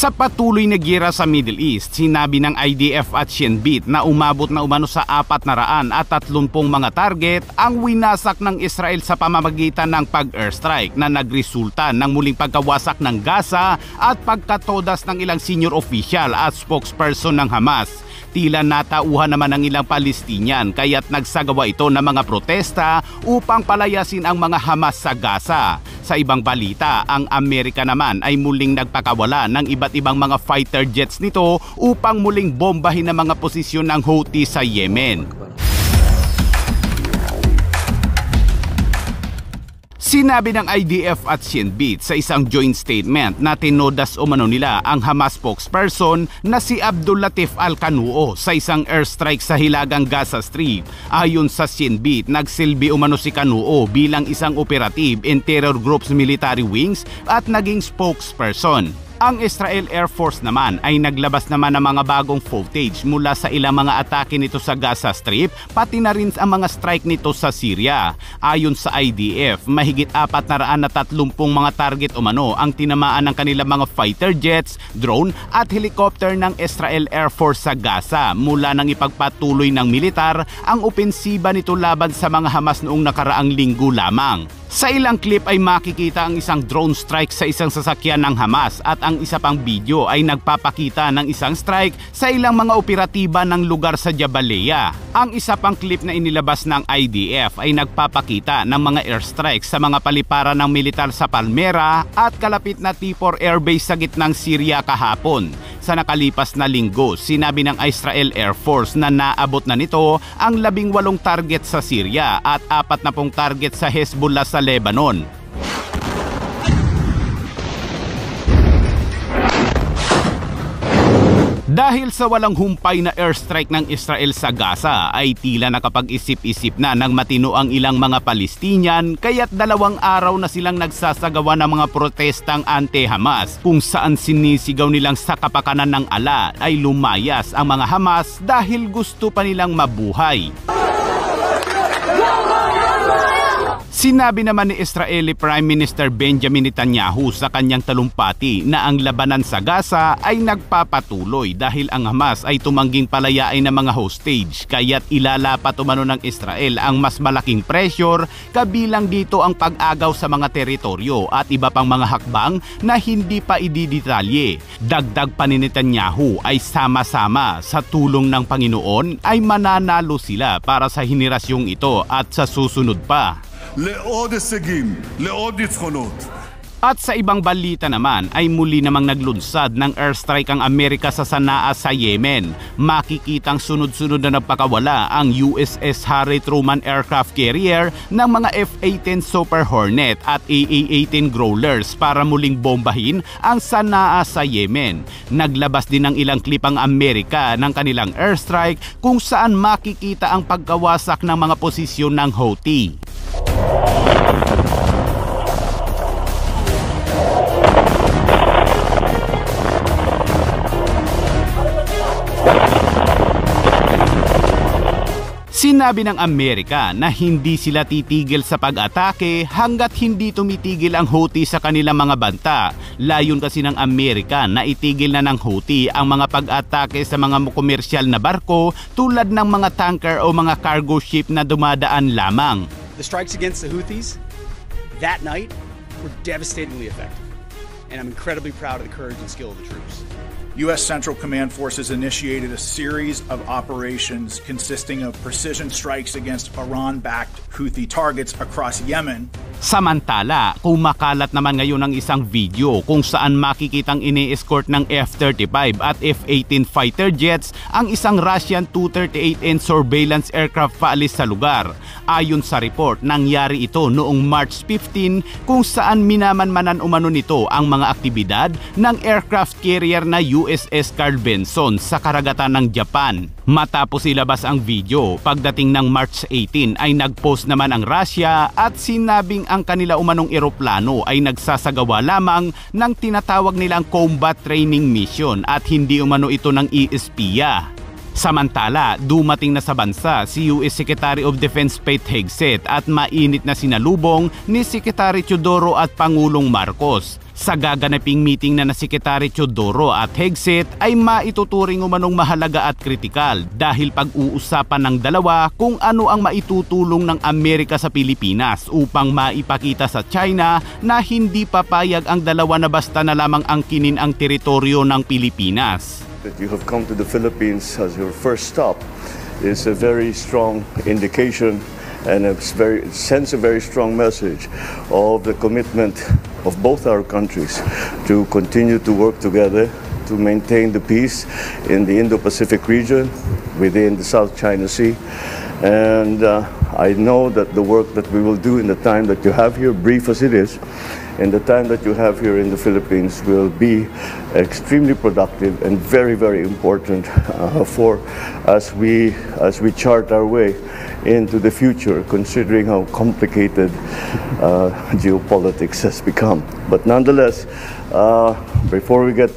Sa patuloy na giyera sa Middle East, sinabi ng IDF at Shin Bet na umabot na umano sa 430 mga target ang winasak ng Israel sa pamamagitan ng pag-airstrike na nagresulta ng muling pagkawasak ng Gaza at pagkatodas ng ilang senior official at spokesperson ng Hamas. Tila natauhan naman ng ilang Palestinian kaya't nagsagawa ito ng mga protesta upang palayasin ang mga Hamas sa Gaza. Sa ibang balita, ang Amerika naman ay muling nagpakawala ng iba't ibang mga fighter jets nito upang muling bombahin ang mga posisyon ng Houthi sa Yemen. Sinabi ng IDF at Shin Bet sa isang joint statement na tinodas umano nila ang Hamas spokesperson na si Abdul Latif Al-Qanuo sa isang airstrike sa hilagang Gaza Strip. Ayon sa Shin Bet, nagsilbi umano si Qanuo bilang isang operative in terror group's military wings at naging spokesperson. Ang Israel Air Force naman ay naglabas naman ng mga bagong footage mula sa ilang mga atake nito sa Gaza Strip, pati na rin ang mga strike nito sa Syria. Ayon sa IDF, mahigit 430 mga target umano ang tinamaan ng kanilang mga fighter jets, drone at helicopter ng Israel Air Force sa Gaza mula nang ipagpatuloy ng militar ang opensiba nito laban sa mga Hamas noong nakaraang linggo lamang. Sa ilang clip ay makikita ang isang drone strike sa isang sasakyan ng Hamas at ang isa pang video ay nagpapakita ng isang strike sa ilang mga operatiba ng lugar sa Jabalia. Ang isa pang clip na inilabas ng IDF ay nagpapakita ng mga airstrikes sa mga paliparan ng militar sa Palmyra at kalapit na T4 airbase sa gitnang Syria kahapon. Sa nakalipas na linggo, sinabi ng Israel Air Force na naabot na nito ang 18 target sa Syria at 40 target sa Hezbollah sa Lebanon. Dahil sa walang humpay na airstrike ng Israel sa Gaza ay tila nakapag-isip-isip na ng matino ang ilang mga Palestinian kaya't 2 araw na silang nagsasagawa ng mga protestang anti-Hamas kung saan sinisigaw nilang sa kapakanan ng ala ay lumayas ang mga Hamas dahil gusto pa nilang mabuhay. Sinabi naman ni Israeli Prime Minister Benjamin Netanyahu sa kanyang talumpati na ang labanan sa Gaza ay nagpapatuloy dahil ang Hamas ay tumangging palayain ng mga hostage kaya't ilalapat umano ng Israel ang mas malaking pressure kabilang dito ang pag-agaw sa mga teritoryo at iba pang mga hakbang na hindi pa ididetalye. Dagdag pa ni Netanyahu ay sama-sama sa tulong ng Panginoon ay mananalo sila para sa henerasyong ito at sa susunod pa. לעוד הישגים, לעוד ניצחונות. At sa ibang balita naman ay muli namang naglunsad ng airstrike ang Amerika sa Sanaa sa Yemen. Makikitang sunod-sunod na nagpakawala ang USS Harry Truman aircraft carrier ng mga F-18 Super Hornet at AA-18 Growlers para muling bombahin ang Sanaa sa Yemen. Naglabas din ng ilang klip ang Amerika ng kanilang airstrike kung saan makikita ang pagkawasak ng mga posisyon ng Houthi. Sinabi ng Amerika na hindi sila titigil sa pag-atake hanggat hindi tumitigil ang Houthi sa kanilang mga banta. Layon kasi ng Amerika na itigil na ng Houthi ang mga pag-atake sa mga komersyal na barko tulad ng mga tanker o mga cargo ship na dumadaan lamang. The strikes against the Houthis that night were devastatingly effective, and I'm incredibly proud of the courage and skill of the troops. U.S. Central Command forces initiated a series of operations consisting of precision strikes against Iran-backed Houthi targets across Yemen. Samantala, kumakalat naman ngayon ang isang video kung saan makikitang ini-escort ng F-35 at F-18 fighter jets ang isang Russian Tu-38N surveillance aircraft paalis sa lugar. Ayon sa report, nangyari ito noong March 15 kung saan minamanmanan umano nito ang mga aktibidad ng aircraft carrier na USS Carl Vinson sa karagatan ng Japan. Matapos ilabas ang video, pagdating ng March 18 ay nagpost naman ang Russia at sinabing ang kanila umanong eroplano ay nagsasagawa lamang ng tinatawag nilang combat training mission at hindi umano ito ng espiya. Samantala, dumating na sa bansa si US Secretary of Defense Pete Hegseth at mainit na sinalubong ni Secretary Teodoro at Pangulong Marcos. Sa gaganaping meeting na si Secretary Teodoro at Hegseth ay maituturing umanong mahalaga at kritikal dahil pag-uusapan ng dalawa kung ano ang maitutulong ng Amerika sa Pilipinas upang maipakita sa China na hindi papayag ang dalawa na basta na lamang angkinin ang teritoryo ng Pilipinas. That you have come to the Philippines as your first stop is a very strong indication and sends a very strong message of the commitment of both our countries to continue to work together to maintain the peace in the Indo-Pacific region within the South China Sea. And I know that the work that we will do in the time that you have here, brief as it is, in the time that you have here in the Philippines will be extremely productive and very, very important for as we chart our way into the future, considering how complicated geopolitics has become. But nonetheless, before we get